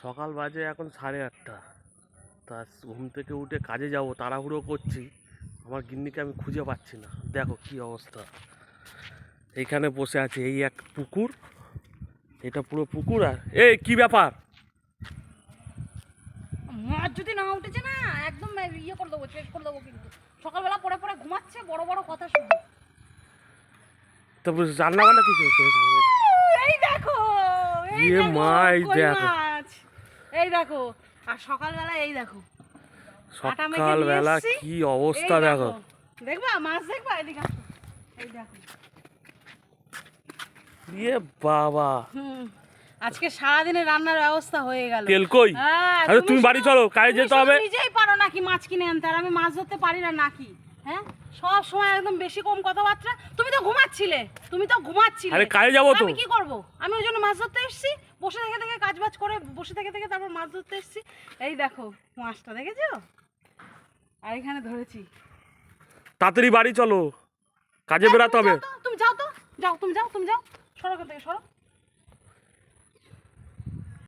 সকাল বাজে এখন 8:30। তা ঘুম থেকে উঠে কাজে যাব, তাড়াহুড়ো করছি। আমার গিন্নিকে আমি খুঁজে পাচ্ছি না। দেখো কি অবস্থা, এইখানে বসে আছে। এই এক পুকুর, এটা পুরো পুকুর। আর এই কি ব্যাপার, মাছ যদি না উঠেছে না একদম ইয়ে করে দেবো, চেক করে দেবো। কিন্তু সকালবেলা পরে পরে ঘুমাচ্ছে, বড় বড় কথা শুনে। তারপর রান্না বান্না কিছু হচ্ছে? এই দেখো, এই ইয়ে দেখো মা, এই কই দেখো মাছ, এই দেখো। আর সকালবেলা এই দেখো, আটা মেখে নিয়ে সকালবেলা এসেছি। কি এই অবস্থা দেখো। দেখবা মাছ, দেখবা এদিকে আসো। এই দেখো। ইয়ে বাবা, আজকে সারাদিনের রান্নার ব্যবস্থা হয়ে গেল। তেল কই? হ্যাঁ, আরে তুমি বাড়ি চলো, কাজে তুমি যেতে হবে। নিজেই পারো নাকি মাছ কিনে আনতে, আর আমি মাছ ধরতে পারি না নাকি? হ্যাঁ, সব সময় একদম বেশি কম কথাবার্তা। তুমি তো ঘুমাচ্ছিলে, আরে কাজে যাবো তো। আমি কি করব? আমি ওই জন্য মাছ ধরতে এসেছি। বসে থেকে থেকে কাজ বাজ করে বসে থেকে থেকে তারপর মাছ ধরতে এসেছি। এই দেখো মাছটা, দেখেছো? আর এখানে ধরেছি। তাড়াতাড়ি বাড়ি চলো, কাজে বেরাতে হবে। তুমি যাও তো, যাও, তুমি যাও, তুমি যাও। সরো ওখান থেকে, সরো।